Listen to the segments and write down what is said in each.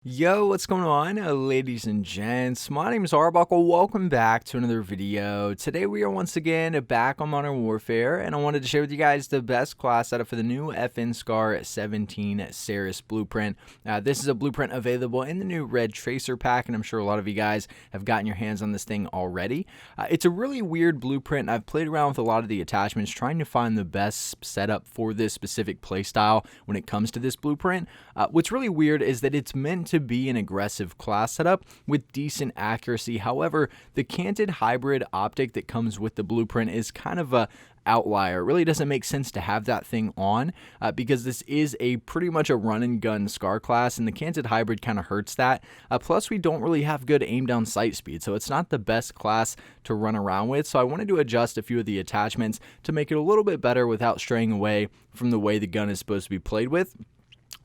Yo, what's going on, ladies and gents? My name is Arbuckle. Welcome back to another video. Today we are once again back on Modern Warfare, and I wanted to share with you guys the best class setup for the new FN Scar 17 Cerise blueprint. This is a blueprint available in the new Red Tracer pack, and I'm sure a lot of you guys have gotten your hands on this thing already. It's a really weird blueprint. I've played around with a lot of the attachments, trying to find the best setup for this specific playstyle when it comes to this blueprint. What's really weird is that it's meant to be an aggressive class setup with decent accuracy. However, the canted hybrid optic that comes with the blueprint is kind of a outlier. It really doesn't make sense to have that thing on because this is a pretty much a run and gun SCAR class, and the canted hybrid kind of hurts that. Plus, we don't really have good aim down sight speed, so it's not the best class to run around with. So I wanted to adjust a few of the attachments to make it a little bit better without straying away from the way the gun is supposed to be played with.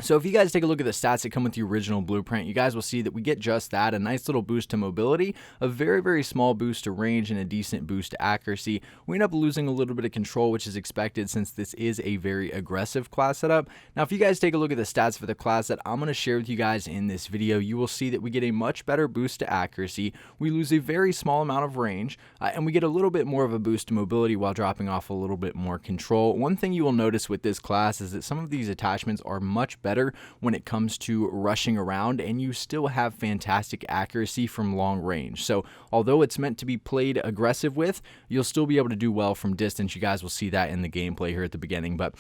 So if you guys take a look at the stats that come with the original blueprint, you guys will see that we get just that, a nice little boost to mobility, a very, very small boost to range, and a decent boost to accuracy. We end up losing a little bit of control, which is expected since this is a very aggressive class setup. Now, if you guys take a look at the stats for the class that I'm going to share with you guys in this video, you will see that we get a much better boost to accuracy, we lose a very small amount of range, and we get a little bit more of a boost to mobility while dropping off a little bit more control. One thing you will notice with this class is that some of these attachments are much better when it comes to rushing around, and you still have fantastic accuracy from long range. So although it's meant to be played aggressive with, you'll still be able to do well from distance. You guys will see that in the gameplay here at the beginning, but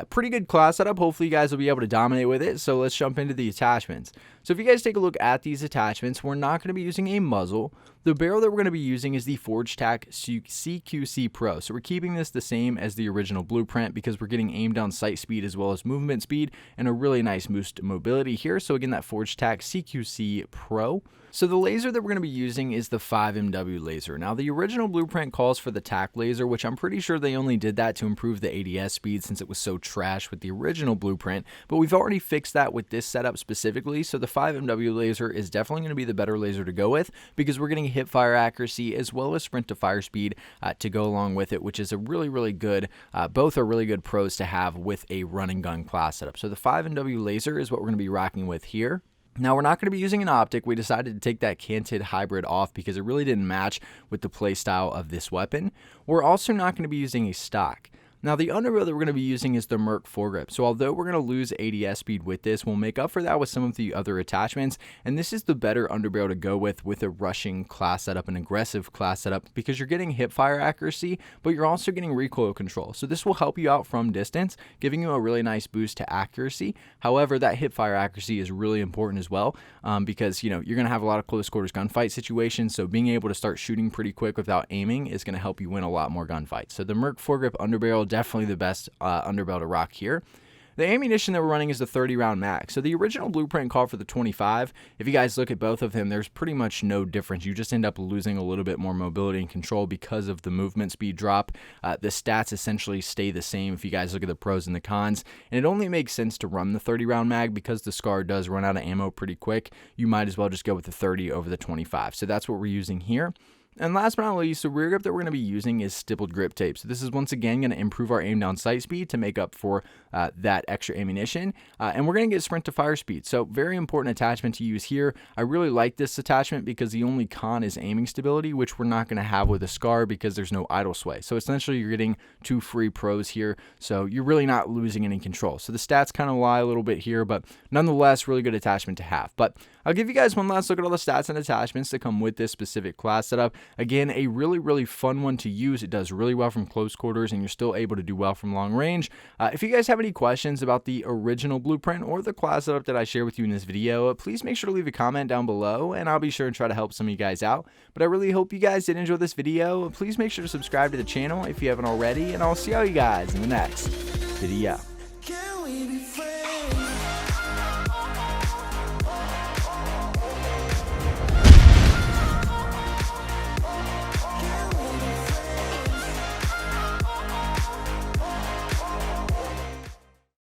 pretty good class setup. Hopefully you guys will be able to dominate with it. So let's jump into the attachments. So if you guys take a look at these attachments, we're not going to be using a muzzle. The barrel that we're going to be using is the Forge Tac CQC Pro. So we're keeping this the same as the original blueprint because we're getting aim down sight speed as well as movement speed and a really nice boost to mobility here. So again, that Forge Tac CQC Pro. So the laser that we're going to be using is the 5MW laser. Now the original blueprint calls for the TAC laser, which I'm pretty sure they only did that to improve the ADS speed since it was so trash with the original blueprint, but we've already fixed that with this setup specifically. So the 5MW laser is definitely going to be the better laser to go with because we're getting hip fire accuracy as well as sprint to fire speed to go along with it, which is a really, really good, both are really good pros to have with a run and gun class setup. So the 5MW laser is what we're going to be rocking with here. Now, we're not going to be using an optic. We decided to take that canted hybrid off because it really didn't match with the playstyle of this weapon. We're also not going to be using a stock. Now, the underbarrel that we're going to be using is the Merc foregrip. So although we're going to lose ADS speed with this, we'll make up for that with some of the other attachments. And this is the better underbarrel to go with a rushing class setup, an aggressive class setup, because you're getting hip fire accuracy, but you're also getting recoil control. So this will help you out from distance, giving you a really nice boost to accuracy. However, that hip fire accuracy is really important as well because, you're going to have a lot of close quarters gunfight situations. So being able to start shooting pretty quick without aiming is going to help you win a lot more gunfights. So the Merc foregrip underbarrel, definitely the best underbarrel to rock here. The ammunition that we're running is the 30 round mag. So the original blueprint called for the 25. If you guys look at both of them, there's pretty much no difference. You just end up losing a little bit more mobility and control because of the movement speed drop. The stats essentially stay the same if you guys look at the pros and the cons. And it only makes sense to run the 30 round mag because the SCAR does run out of ammo pretty quick. You might as well just go with the 30 over the 25. So that's what we're using here. And last but not least, the rear grip that we're going to be using is stippled grip tape. So this is once again going to improve our aim down sight speed to make up for that extra ammunition. And we're going to get sprint to fire speed. So very important attachment to use here. I really like this attachment because the only con is aiming stability, which we're not going to have with a SCAR because there's no idle sway. So essentially you're getting two free pros here. So you're really not losing any control. So the stats kind of lie a little bit here, but nonetheless, really good attachment to have. But I'll give you guys one last look at all the stats and attachments that come with this specific class setup. Again, a really, really fun one to use. It does really well from close quarters, and you're still able to do well from long range. If you guys have any questions about the original blueprint or the class setup that I share with you in this video, please make sure to leave a comment down below, and I'll be sure to try to help some of you guys out. But I really hope you guys did enjoy this video. Please make sure to subscribe to the channel if you haven't already, and I'll see all you guys in the next video.